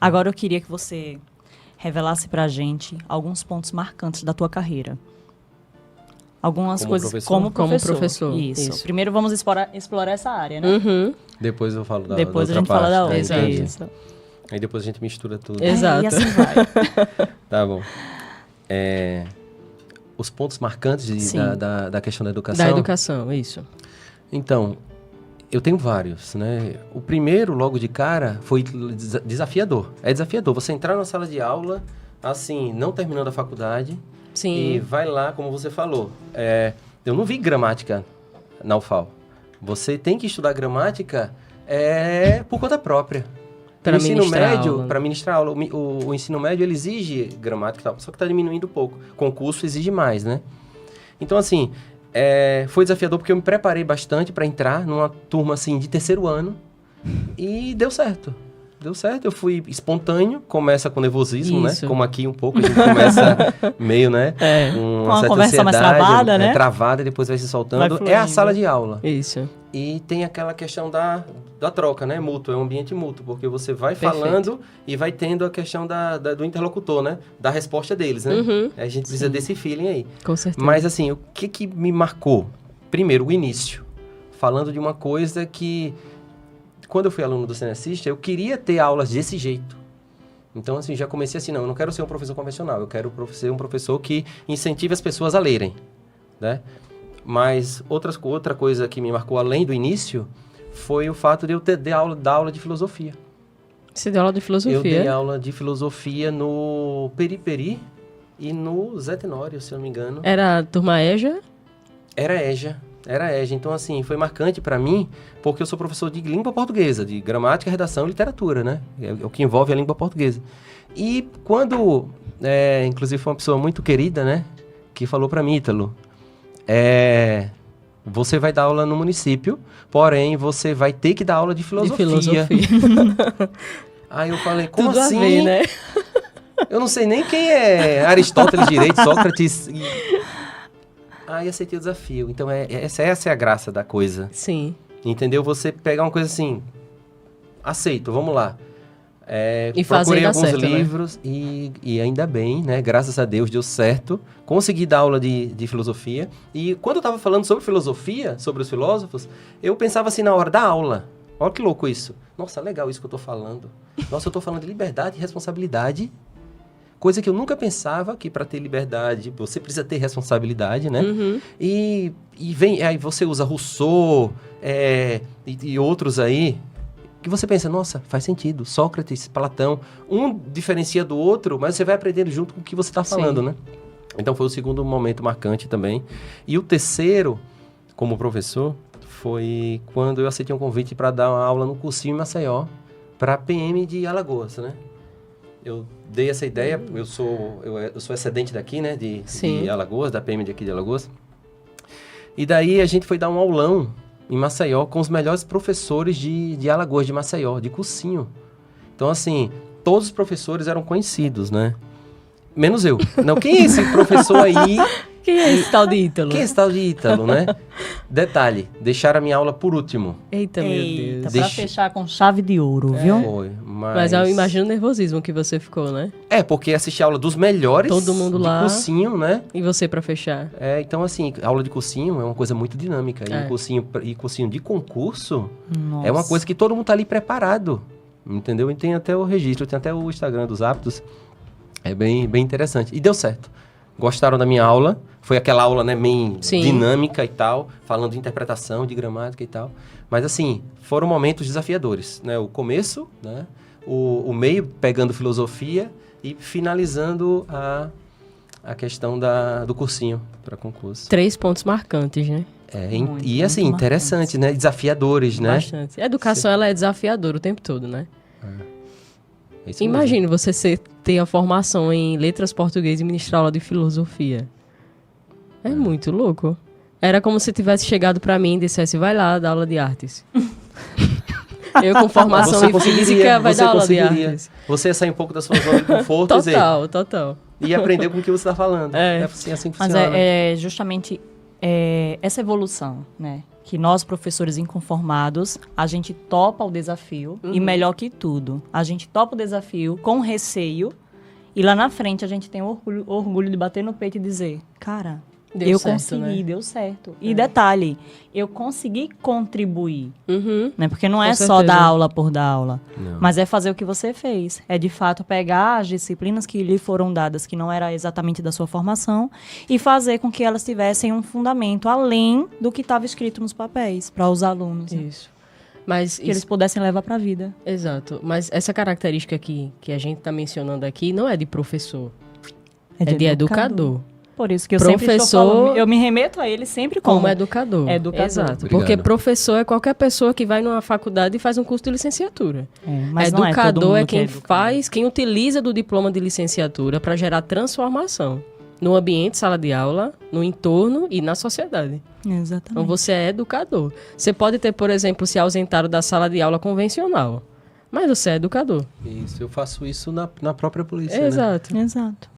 Agora eu queria que você revelasse pra gente alguns pontos marcantes da tua carreira. Algumas Como coisas professor? como Como professor. professor, Isso. Primeiro vamos explorar essa área, né? Uhum. Depois eu falo da Depois a outra gente fala parte, da né? outra. Entendi. Isso. Aí depois a gente mistura tudo. Exato. E assim vai. Tá bom. Os pontos marcantes Sim. da questão da educação? Da educação, isso. Então, eu tenho vários, né? O primeiro, logo de cara, foi desafiador. É desafiador. Você entrar na sala de aula, assim, não terminando a faculdade, Sim. e vai lá, como você falou. Eu não vi gramática na UFAL. Você tem que estudar gramática por conta própria. Pra O ensino ministrar médio, aula. para ministrar aula, o ensino médio, ele exige gramática e tal, só que está diminuindo um pouco. Concurso exige mais, né? Então, assim, foi desafiador porque eu me preparei bastante para entrar numa turma, assim, de terceiro ano e deu certo. Deu certo, eu fui espontâneo, começa com nervosismo, Isso. né? Como aqui um pouco, a gente começa meio, né? Com uma certa conversa mais ansiedade, travada, né? Travada e depois vai se soltando. Vai É a fluindo. sala de aula. Isso. E tem aquela questão da troca, né? Mútuo, é um ambiente mútuo, porque você vai Perfeito. falando e vai tendo a questão do interlocutor, né? Da resposta deles, né? Uhum. A gente precisa desse feeling aí. Com certeza. Mas assim, o que me marcou? Primeiro, o início. Falando de uma coisa que, quando eu fui aluno do Cenecista, eu queria ter aulas desse jeito. Então, assim, já comecei assim, não, eu não quero ser um professor convencional, eu quero ser um professor que incentive as pessoas a lerem, né? Mas outra coisa que me marcou além do início foi o fato de eu dar aula de filosofia. Você deu aula de filosofia? Eu dei aula de filosofia no Periperi e no Zé Tenório, se eu não me engano. Era a turma EJA? Era EJA. Então, assim, foi marcante para mim, porque eu sou professor de língua portuguesa, de gramática, redação e literatura, né? É o que envolve a língua portuguesa. E quando, inclusive foi uma pessoa muito querida, né? Que falou para mim, Ítalo, você vai dar aula no município, porém você vai ter que dar aula de filosofia. Aí eu falei, como Tudo assim? a ver, né? Eu não sei nem quem é Aristóteles direito, Sócrates. Aí aceitei o desafio. Então, essa é a graça da coisa. Sim. Entendeu? Você pegar uma coisa assim, aceito, vamos lá. E fazer Procurei dar alguns certo, né? livros e ainda bem, né? Graças a Deus deu certo. Consegui dar aula de filosofia. E quando eu estava falando sobre filosofia, sobre os filósofos, eu pensava assim na hora da aula. Olha que louco isso. Nossa, legal isso que eu estou falando. Nossa, eu estou falando de liberdade e responsabilidade. Coisa que eu nunca pensava que para ter liberdade você precisa ter responsabilidade, né? Uhum. E aí você usa Rousseau e outros aí, que você pensa, nossa, faz sentido. Sócrates, Platão, um diferencia do outro, mas você vai aprendendo junto com o que você está falando, Sim. né? Então foi o segundo momento marcante também. E o terceiro, como professor, foi quando eu aceitei um convite para dar uma aula no cursinho em Maceió, para a PM de Alagoas, né? Eu dei essa ideia, eu sou excedente daqui, né, de Alagoas, da PM de aqui de Alagoas. E daí a gente foi dar um aulão em Maceió com os melhores professores de Alagoas, de Maceió, de cursinho. Então, assim, todos os professores eram conhecidos, né? Menos eu. Não, quem é esse professor aí? Quem é esse tal de Ítalo? Quem é esse tal de Ítalo, né? Detalhe, deixaram a minha aula por último. Eita, meu Deus. Pra fechar com chave de ouro, viu? Foi, Mas eu imagino o nervosismo que você ficou, né? porque assisti a aula dos melhores Todo mundo de lá. cursinho, né? E você pra fechar? Então, assim, aula de cursinho é uma coisa muito dinâmica. E cursinho de concurso Nossa. é uma coisa que todo mundo tá ali preparado. Entendeu? E tem até o registro, tem até o Instagram dos Aptos. É bem, bem interessante. E deu certo. Gostaram da minha aula. Foi aquela aula, né, bem Sim. dinâmica e tal. Falando de interpretação, de gramática e tal. Mas, assim, foram momentos desafiadores, né? O começo, né? O meio, pegando filosofia e finalizando a questão do cursinho para concurso. 3 pontos marcantes, né? E assim, muito interessante, né? Desafiadores, né? Bastante. A educação, ela é desafiadora o tempo todo, né? É isso mesmo. Imagine você ter a formação em letras português e ministrar aula de filosofia. É muito louco. Era como se tivesse chegado pra mim e dissesse, vai lá dar aula de artes. Eu com formação em física, vai dar aula de artes. Você ia sair um pouco da sua zona de conforto Total. e aprender com o que você está falando. É. Assim que Mas funciona. é justamente essa evolução, né? que nós, professores inconformados, a gente topa o desafio e, melhor que tudo, a gente topa o desafio com receio e lá na frente a gente tem o orgulho de bater no peito e dizer, cara, eu consegui, deu certo. E detalhe, eu consegui contribuir. Né? Porque não é só dar aula por dar aula, mas é fazer o que você fez. É, de fato, pegar as disciplinas que lhe foram dadas, que não era exatamente da sua formação, e fazer com que elas tivessem um fundamento além do que estava escrito nos papéis, para os alunos. Isso. Mas Que eles pudessem levar para a vida. Exato. Mas essa característica aqui, que a gente está mencionando aqui, não é de professor. É de educador. Por isso que eu sempre estou falando, eu me remeto a ele sempre como educador. Educador. Exato. Obrigado. Porque professor é qualquer pessoa que vai numa faculdade e faz um curso de licenciatura. Mas não educador todo mundo é que quem educador. faz, quem utiliza do diploma de licenciatura para gerar transformação no ambiente, sala de aula, no entorno e na sociedade. Exatamente. Então você é educador. Você pode ter, por exemplo, se ausentado da sala de aula convencional, mas você é educador. Isso, eu faço isso na própria polícia, né? Exato. Exato.